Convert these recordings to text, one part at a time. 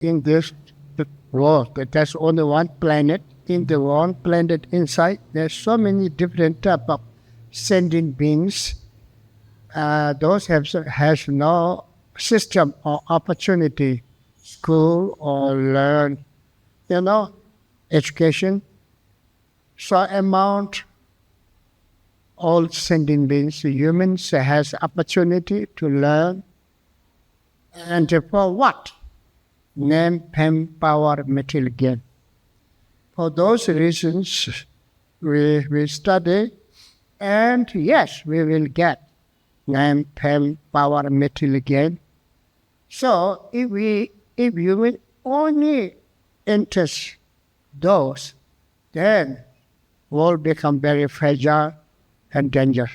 in this world. There's only one planet. In the one planet inside, there's so many different type of sentient beings. Those has no system or opportunity, school or learn, education. So amount all sentient beings, humans has opportunity to learn. And for what? Name, fame, power, material gain. For those reasons, we study, and yes, we will get name, fame, power, material gain. So if you will only interest those, then world become very fragile and dangerous.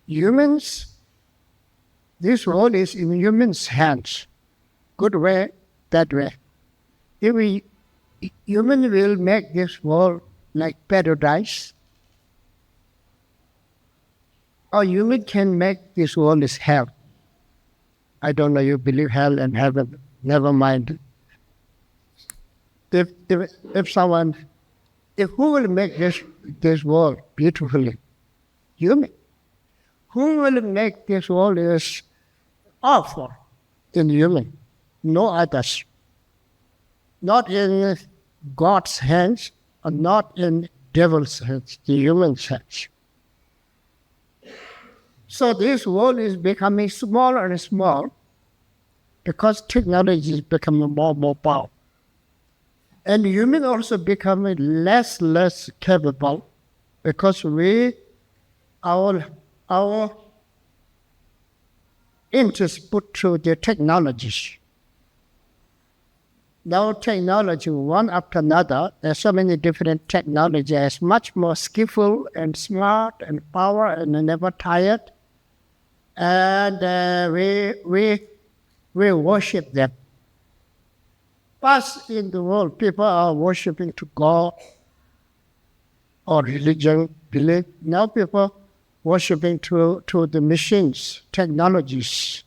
Humans, this world is in humans' hands, good way, bad way. If human will make this world like paradise, or human can make this world as hell. I don't know, you believe hell and heaven, never mind. If who will make this world beautifully? Human. Who will make this world is awful in human? No others. Not in God's hands, or not in devil's hands, the human's hands. So this world is becoming smaller and smaller because technology is becoming more and more powerful. And human also becoming less capable because our interest put through the technologies. Now technology, one after another, there's so many different technologies, much more skillful and smart and power and never tired. And we worship them. Past in the world, people are worshiping to God or religion, belief. Now people worshiping to the machines, technologies.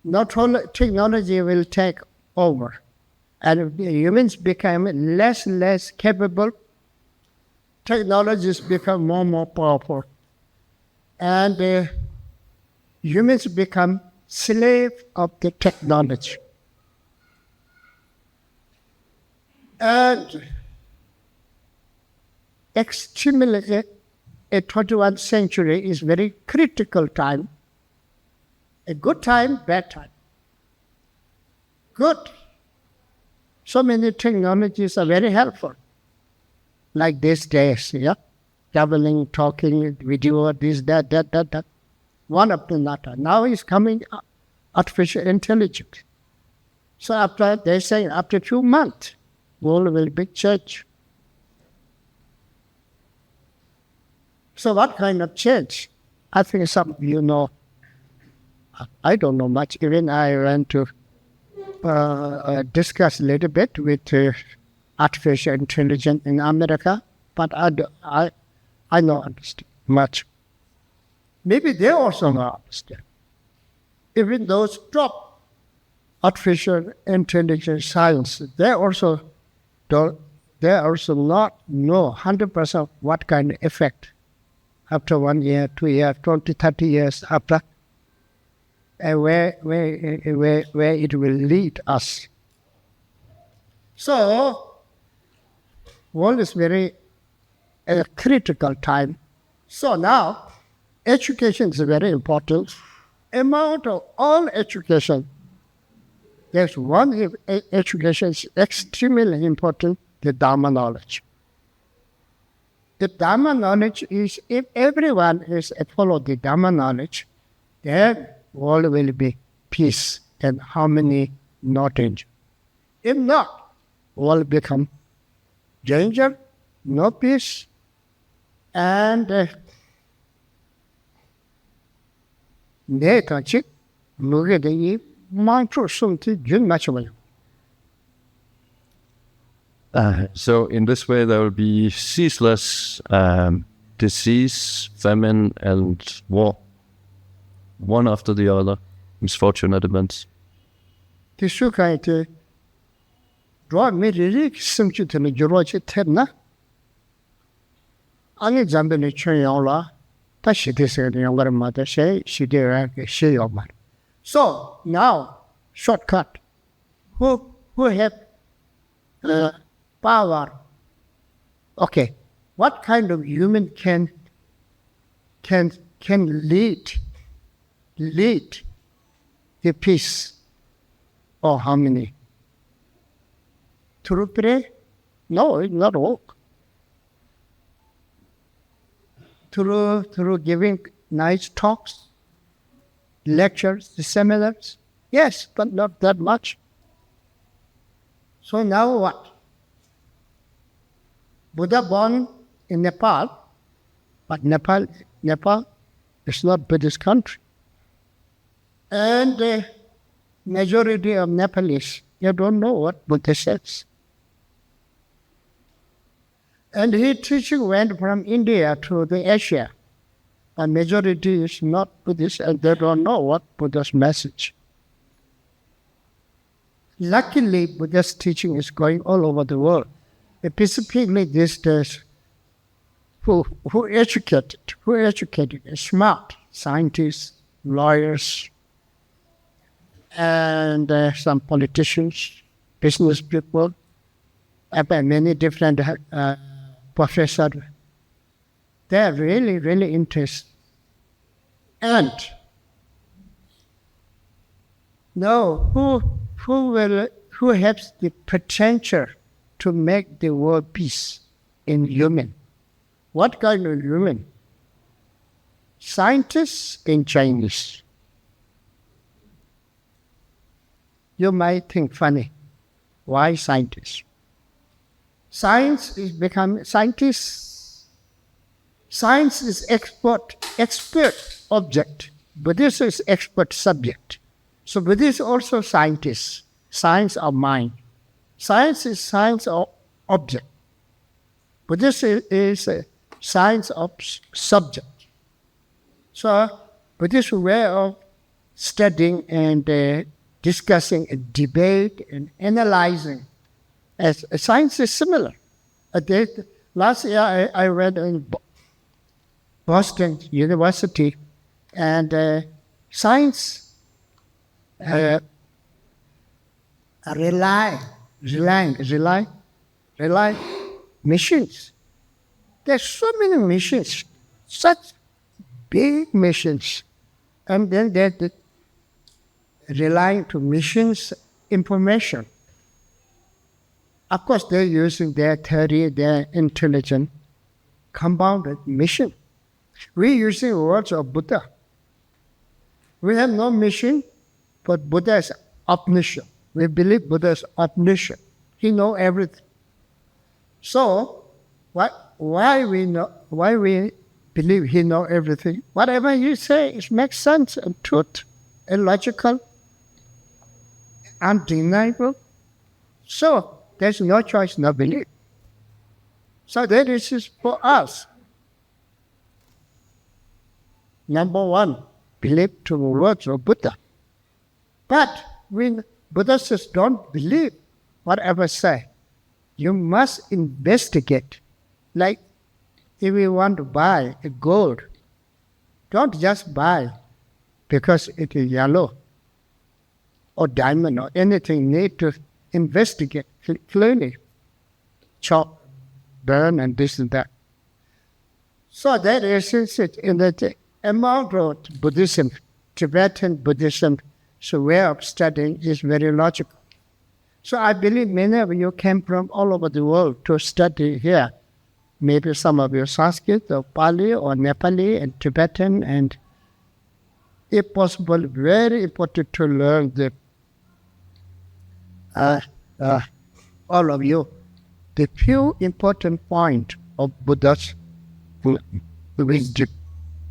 Not only technology will take over, and humans become less capable. Technologies become more and more powerful, and humans become slave of the technology. And extremely, a 21st century is very critical time. A good time, bad time. Good. So many technologies are very helpful. Like these days, traveling, talking, video, this, that. One after another. Now is coming artificial intelligence. So they're saying after 2 months, world will be changed. So what kind of change? I think some of you know. I don't know much. Even I went to discuss a little bit with artificial intelligence in America, but I don't understand much. Maybe they also don't understand. Even those top artificial intelligence science, they also not know 100% what kind of effect after 1 year, 2 years, 20, 30 years after, and where it will lead us. So, world is very a critical time. So now, education is very important. Amount of all education, there's one education is extremely important, the Dharma knowledge. The Dharma knowledge is, if everyone is follow the Dharma knowledge, then world will be peace and harmony, no danger. If not, world become danger, no peace, and So in this way, there will be ceaseless disease, famine, and war, one after the other, misfortunate events. the Sukai draw me really simple to me, George Tebna. Only Zambini Chunyola, that she did say the younger mother say, she did she your man. So now, shortcut. Who have power? Okay, what kind of human can lead the peace or harmony? Through prayer? No, it's not all. Through giving nice talks, lectures, seminars? Yes, but not that much. So now what? Buddha born in Nepal, but Nepal is not Buddhist country. And the majority of Nepalese, they don't know what Buddha says. And his teaching went from India to the Asia. And majority is not Buddhist and they don't know what Buddha's message. Luckily, Buddha's teaching is going all over the world. Specifically these days, who educated, smart scientists, lawyers, and some politicians, business people, and many different professors. They are really, really interested. And now, who has the potential to make the world peace in human? What kind of human? Scientists in Chinese. You might think funny. Why scientists? Science is becoming scientists. Science is expert object. Buddhism is expert subject. So Buddhism is also scientists. Science of mind. Science is science of object. Buddhism is a science of subject. So Buddhist way of studying and discussing and debate and analyzing, as science is similar. Last year I read in Boston University, and science rely missions. There's so many missions, such big missions, and then they're relying to missions information. Of course, they're using their theory, their intelligence, compounded mission. We're using words of Buddha. We have no mission, but Buddha is omniscient. We believe Buddha is omniscient. He knows everything. So, why we believe he knows everything? Whatever he says, it makes sense and truth, and logical, undeniable. So, there's no choice, no belief. So that is for us. Number one, believe to the words of Buddha. But when Buddhists don't believe whatever say, you must investigate. Like if you want to buy a gold, don't just buy because it is yellow or diamond or anything. You need to investigate clearly. Chop, burn, and this and that. So that is it in the amount of Buddhism, Tibetan Buddhism, so way of studying is very logical. So I believe many of you came from all over the world to study here. Maybe some of you Sanskrit or Pali or Nepali and Tibetan, and if possible, very important to learn the all of you, the few important points of Buddha's wisdom.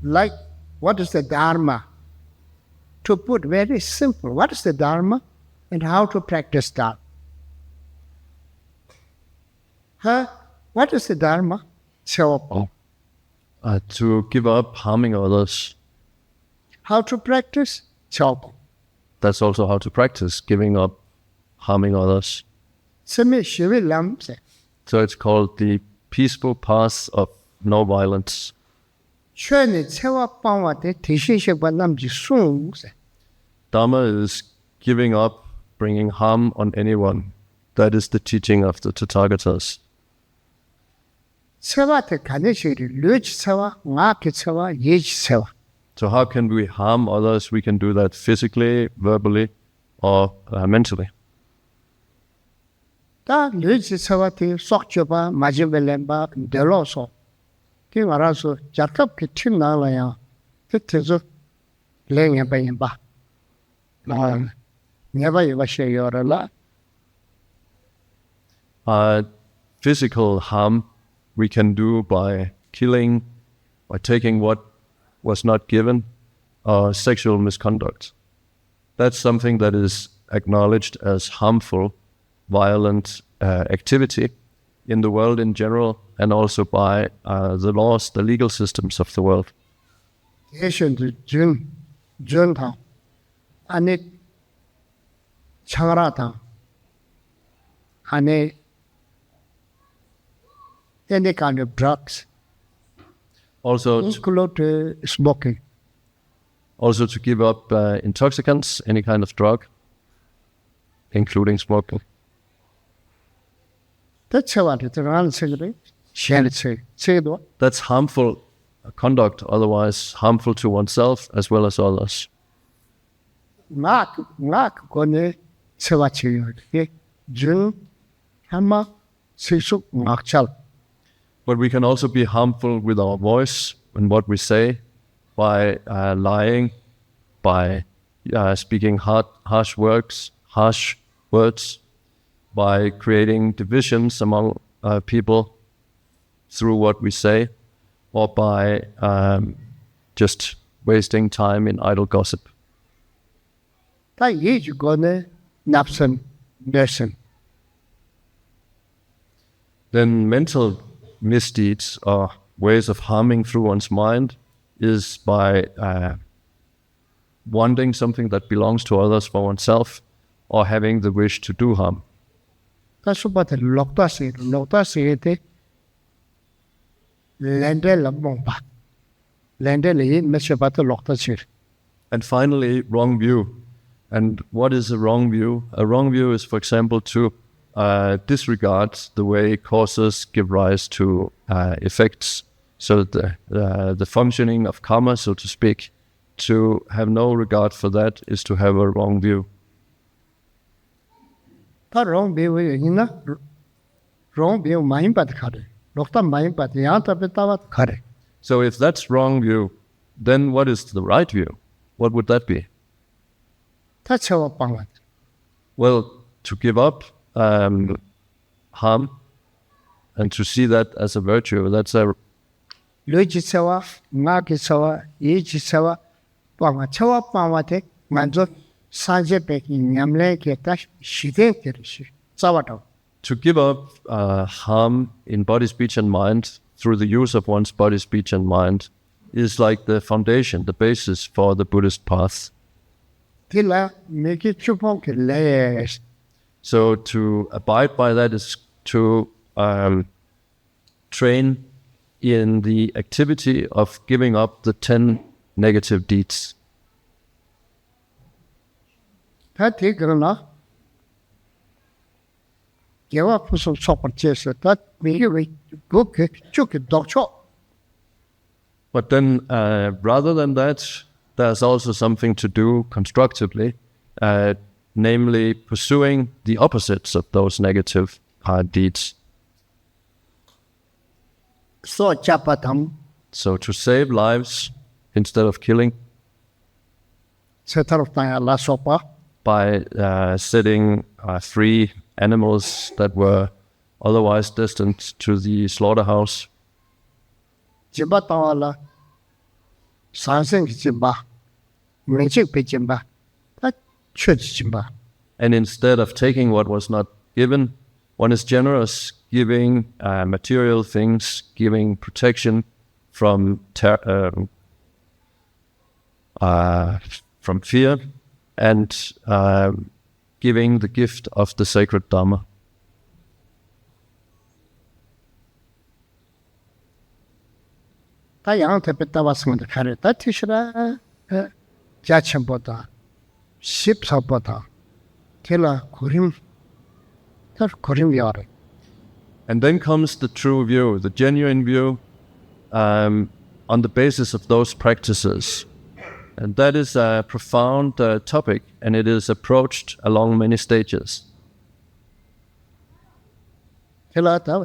Like, what is the Dharma? To put very simple, what is the Dharma and how to practice Dharma? What is the Dharma? So, to give up harming others. how to practice? So, that's also how to practice giving up harming others. So it's called the peaceful path of no violence. Dharma is giving up bringing harm on anyone. That is the teaching of the Tathagatas. So how can we harm others? We can do that physically, verbally, or mentally. Physical harm we can do by killing, by taking what was not given, or sexual misconduct. That's something that is acknowledged as harmful, violent activity in the world in general, and also by the laws, the legal systems of the world. Any kind of drugs. Also, include smoking. Also to give up intoxicants, any kind of drug, including smoking. That's harmful conduct, otherwise harmful to oneself as well as others. But we can also be harmful with our voice and what we say, by lying, by speaking harsh words, by creating divisions among people through what we say, or by just wasting time in idle gossip. Then mental misdeeds or ways of harming through one's mind is by wanting something that belongs to others for oneself, or having the wish to do harm. And finally, wrong view. And what is a wrong view? A wrong view is, for example, to disregard the way causes give rise to effects. So the functioning of karma, so to speak, to have no regard for that is to have a wrong view. So if that's wrong view, then what is the right view? What would that be? Well, to give up harm and to see that as a virtue, that's a to give up harm in body, speech and mind through the use of one's body, speech and mind is like the foundation, the basis for the Buddhist path. So to abide by that is to train in the activity of giving up the 10 negative deeds. But then, rather than that, there's also something to do constructively, namely pursuing the opposites of those negative deeds. So to save lives instead of killing, by setting free animals that were otherwise destined to the slaughterhouse. And instead of taking what was not given, one is generous, giving material things, giving protection from fear, and giving the gift of the sacred Dharma. 다 양한테 뺐다와 성도 가래 다 티시라 자천보다 십사보다 텔라 고림 다 고림 요래. And then comes the true view, the genuine view, on the basis of those practices. And that is a profound topic, and it is approached along many stages. 텔라 다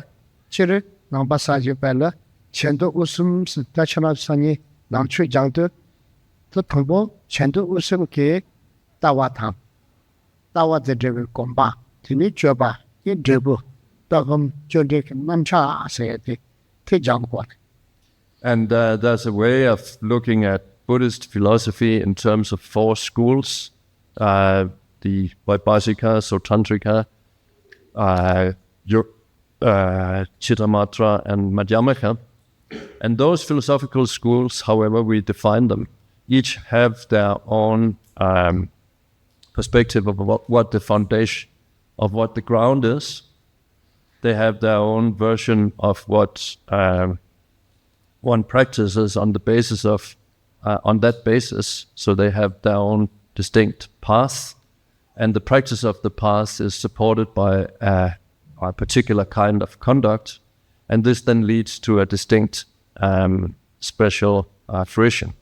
치르 남바사지 빨라 전도 웃음 스타처럼서니 남추 장도 또 통보 전도 웃음께 따와탐 따와드르 공바 드니 줘봐 이 드부 따금 저게 남차 아세티 태장권. And there's a way of looking at Buddhist philosophy in terms of 4 schools, the Vaibhasika, so Tantrika, Chittamatra, and Madhyamaka. And those philosophical schools, however we define them, each have their own perspective of what the foundation, of what the ground is. They have their own version of what one practices on the basis of, on that basis. So they have their own distinct path, and the practice of the path is supported by a particular kind of conduct, and this then leads to a distinct special fruition.